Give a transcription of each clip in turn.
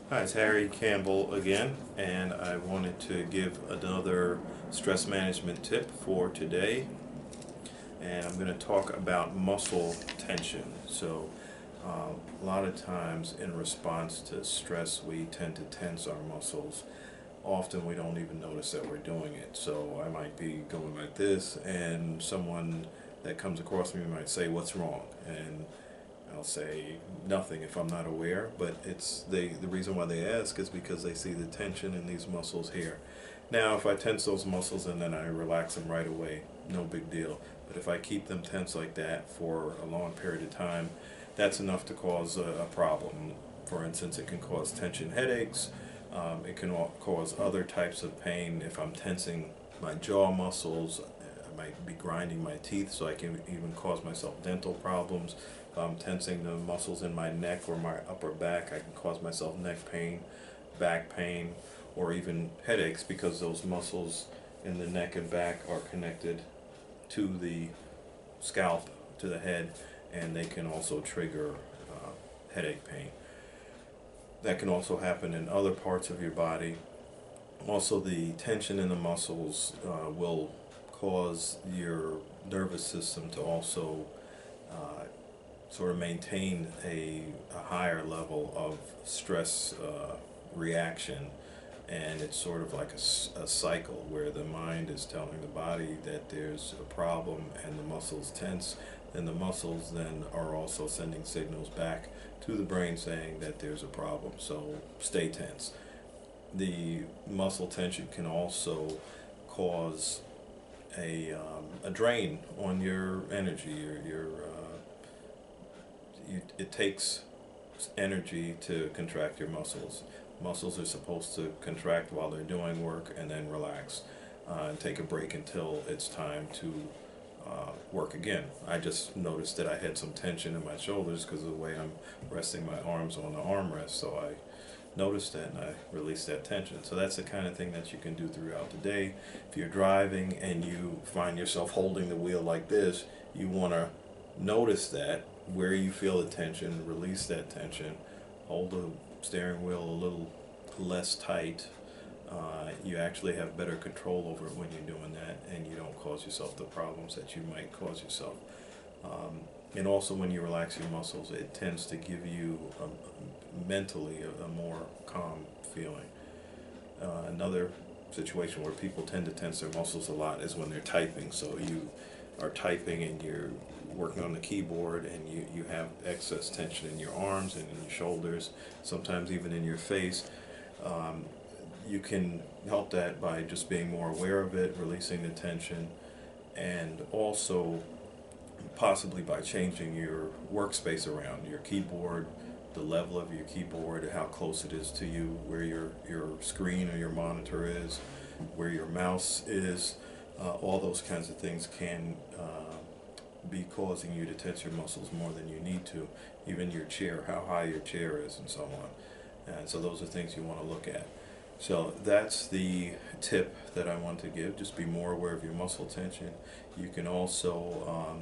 Hi, it's Harry Campbell again, and I wanted to give another stress management tip for today. And I'm going to talk about muscle tension. A lot of times in response to stress, we tend to tense our muscles. Often we don't even notice that we're doing it. So I might be going like this, and someone that comes across me might say, "What's wrong?" And I'll say nothing if I'm not aware, but the reason why they ask is because they see the tension in these muscles here. Now, if I tense those muscles and then I relax them right away, no big deal. But if I keep them tense like that for a long period of time, that's enough to cause a problem. For instance, it can cause tension headaches. It can cause other types of pain if I'm tensing my jaw muscles. I might be grinding my teeth, so I can even cause myself dental problems. If I'm tensing the muscles in my neck or my upper back, I can cause myself neck pain, back pain, or even headaches because those muscles in the neck and back are connected to the scalp, to the head, and they can also trigger headache pain. That can also happen in other parts of your body. Also, the tension in the muscles will cause your nervous system to also sort of maintain a higher level of stress reaction. And it's sort of like a cycle where the mind is telling the body that there's a problem and the muscles tense, and the muscles then are also sending signals back to the brain saying that there's a problem, so stay tense. The muscle tension can also cause a drain on your energy. It takes energy to contract your muscles. Muscles are supposed to contract while they're doing work and then relax and take a break until it's time to work again. I just noticed that I had some tension in my shoulders because of the way I'm resting my arms on the armrest, so I noticed that and I released that tension. So that's the kind of thing that you can do throughout the day. If you're driving and you find yourself holding the wheel like this, you want to notice that, where you feel the tension, release that tension, hold the steering wheel a little less tight. You actually have better control over it when you're doing that, and you don't cause yourself the problems that you might cause yourself. And also, when you relax your muscles, it tends to give you mentally a more calm feeling. Another situation where people tend to tense their muscles a lot is when they're typing. So you are typing and you're working on the keyboard, and you have excess tension in your arms and in your shoulders, sometimes even in your face. You can help that by just being more aware of it, releasing the tension, and also possibly by changing your workspace around, your keyboard, the level of your keyboard, how close it is to you, where your screen or your monitor is, where your mouse is. All those kinds of things can be causing you to tense your muscles more than you need to. Even your chair, how high your chair is, and so on. And so those are things you want to look at. So that's the tip that I want to give. Just be more aware of your muscle tension. You can also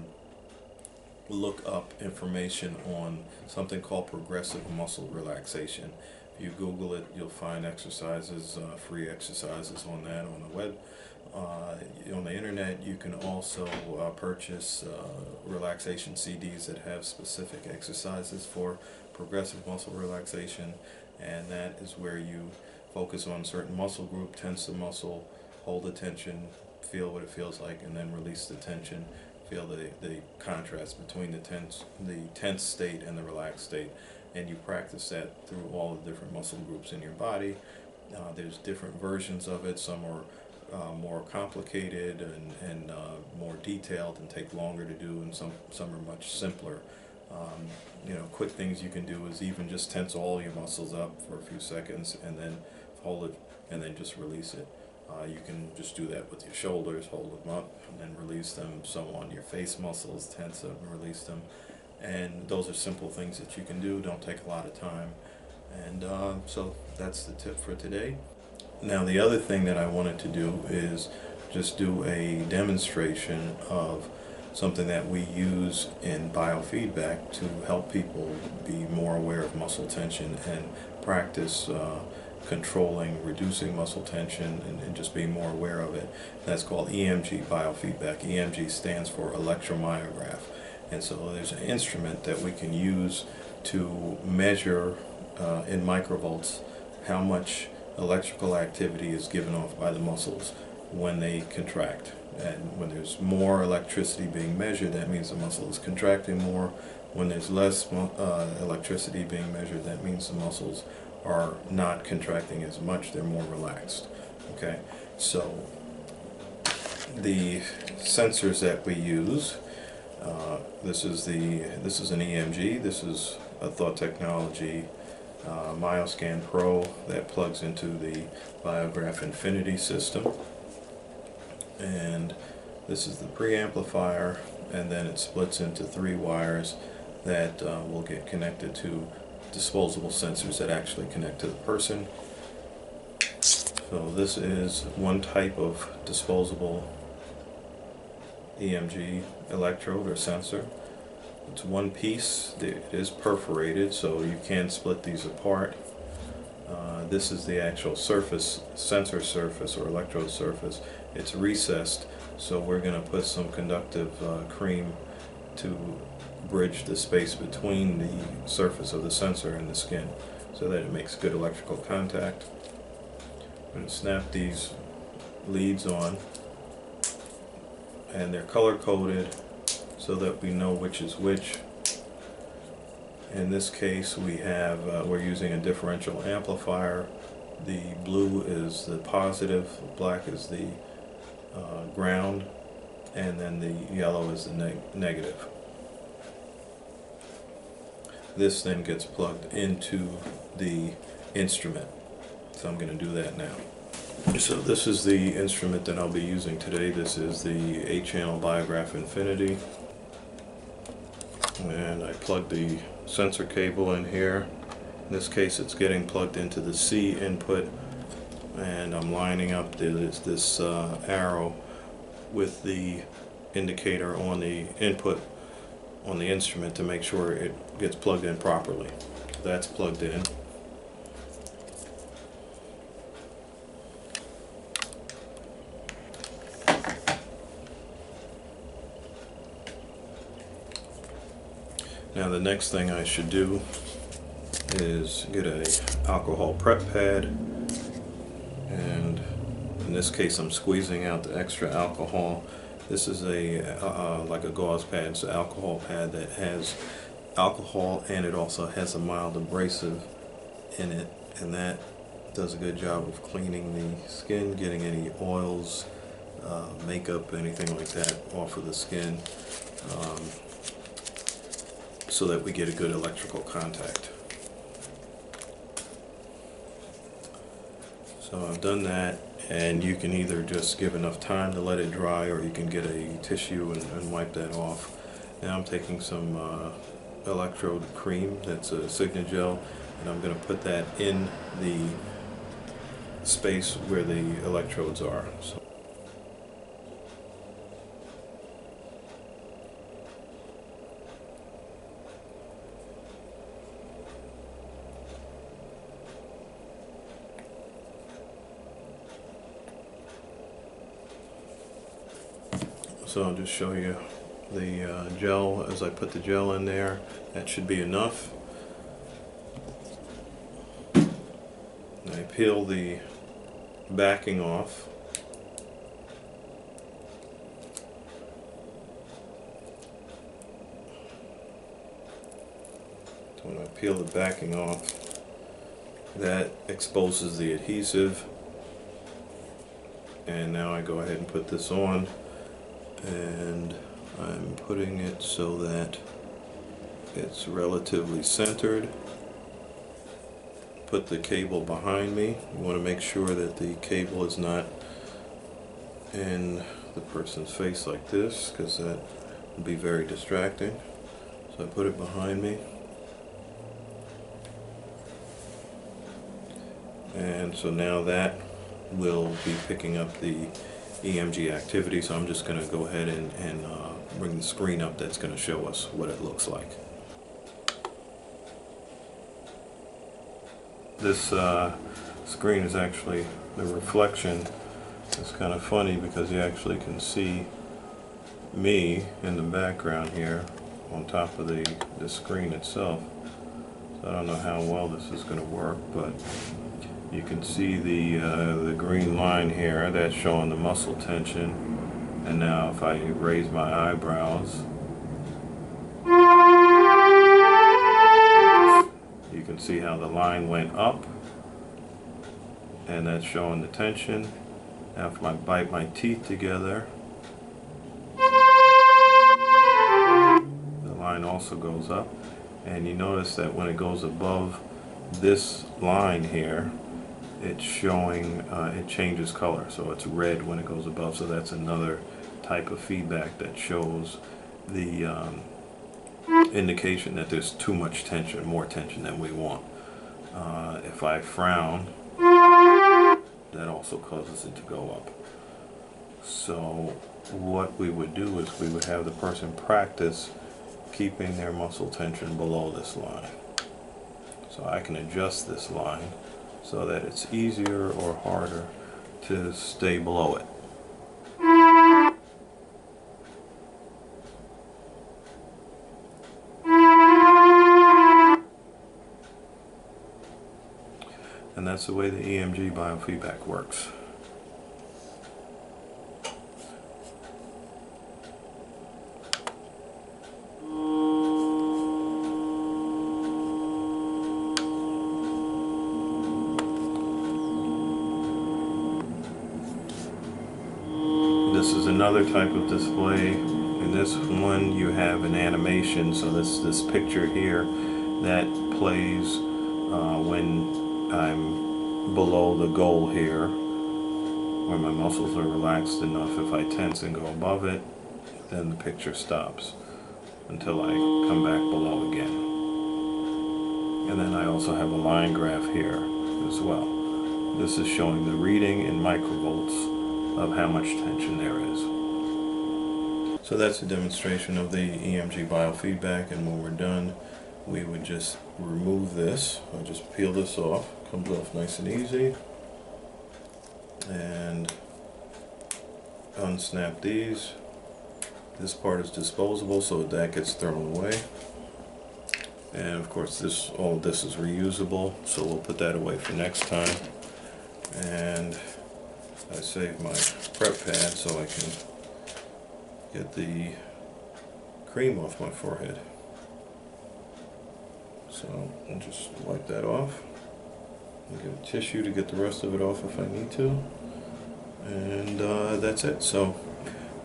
look up information on something called progressive muscle relaxation. If you Google it, you'll find exercises, free exercises on that on the web. On the internet, you can also purchase relaxation CDs that have specific exercises for progressive muscle relaxation, and that is where you focus on a certain muscle group, tense the muscle, hold the tension, feel what it feels like, and then release the tension. Feel the contrast between the tense state and the relaxed state, and you practice that through all the different muscle groups in your body. There's different versions of it. Some are more complicated and more detailed and take longer to do, and some are much simpler. Quick things you can do is even just tense all your muscles up for a few seconds and then hold it and then just release it. You can just do that with your shoulders, hold them up and then release them, so on. Your face muscles, tense them and release them. And those are simple things that you can do, don't take a lot of time. And so that's the tip for today. Now, the other thing that I wanted to do is just do a demonstration of something that we use in biofeedback to help people be more aware of muscle tension and practice controlling, reducing muscle tension, and just being more aware of it. That's called EMG Biofeedback. EMG stands for electromyograph. And so there's an instrument that we can use to measure in microvolts how much electrical activity is given off by the muscles when they contract. And when there's more electricity being measured, that means the muscle is contracting more. When there's less electricity being measured, that means the muscles are not contracting as much, they're more relaxed. Okay, so the sensors that we use, this is an EMG, this is a Thought Technology MyoScan Pro that plugs into the Biograph Infinity system. And this is the preamplifier, and then it splits into 3 wires that will get connected to disposable sensors that actually connect to the person. So this is one type of disposable EMG electrode or sensor. It's one piece. It is perforated, so you can split these apart. This is the actual surface, sensor surface or electrode surface. It's recessed, so we're going to put some conductive cream to bridge the space between the surface of the sensor and the skin so that it makes good electrical contact. I'm going to snap these leads on, and they're color coded so that we know which is which. In this case we have we're using a differential amplifier. The blue is the positive, black is the ground, and then the yellow is the negative. This then gets plugged into the instrument. So I'm going to do that now. So this is the instrument that I'll be using today. This is the 8-channel Biograph Infinity. And I plug the sensor cable in here. In this case it's getting plugged into the C input, and I'm lining up this arrow with the indicator on the input on the instrument to make sure it gets plugged in properly. That's plugged in. Now the next thing I should do is get an alcohol prep pad, and in this case I'm squeezing out the extra alcohol. This is like a gauze pad. It's an alcohol pad that has alcohol, and it also has a mild abrasive in it, and that does a good job of cleaning the skin, getting any oils, makeup, anything like that off of the skin, so that we get a good electrical contact. So I've done that, and you can either just give enough time to let it dry, or you can get a tissue and wipe that off. Now I'm taking some electrode cream, that's a Signagel, and I'm going to put that in the space where the electrodes are. So I'll just show you the gel as I put the gel in there. That should be enough. And I peel the backing off. So when I peel the backing off, that exposes the adhesive. And now I go ahead and put this on. And I'm putting it so that it's relatively centered. Put the cable behind me. You want to make sure that the cable is not in the person's face like this, because that would be very distracting. So I put it behind me. And so now that will be picking up the EMG activity, so I'm just going to go ahead and bring the screen up that's going to show us what it looks like. this screen is actually, the reflection is kind of funny because you actually can see me in the background here on top of the screen itself. So I don't know how well this is going to work, but you can see the green line here that's showing the muscle tension. And now if I raise my eyebrows, you can see how the line went up, and that's showing the tension. Now if I bite my teeth together, the line also goes up. And you notice that when it goes above this line here, it's showing, it changes color. So it's red when it goes above. So that's another type of feedback that shows the indication that there's too much tension, more tension than we want. If I frown, that also causes it to go up. So what we would do is we would have the person practice keeping their muscle tension below this line. So I can adjust this line so that it's easier or harder to stay below it. And that's the way the EMG biofeedback works. This is another type of display. In this one you have an animation, so this picture here that plays when I'm below the goal here, where my muscles are relaxed enough. If I tense and go above it, then the picture stops until I come back below again. And then I also have a line graph here as well. This is showing the reading in microvolts of how much tension there is. So that's a demonstration of the EMG biofeedback, and when we're done, we would just remove this. I'll just peel this off. Comes off nice and easy. And unsnap these. This part is disposable, so that gets thrown away. And of course all of this is reusable, so we'll put that away for next time. And I saved my prep pad so I can get the cream off my forehead. So I'll just wipe that off. I'll get a tissue to get the rest of it off if I need to. And that's it. So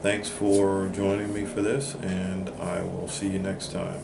thanks for joining me for this, and I will see you next time.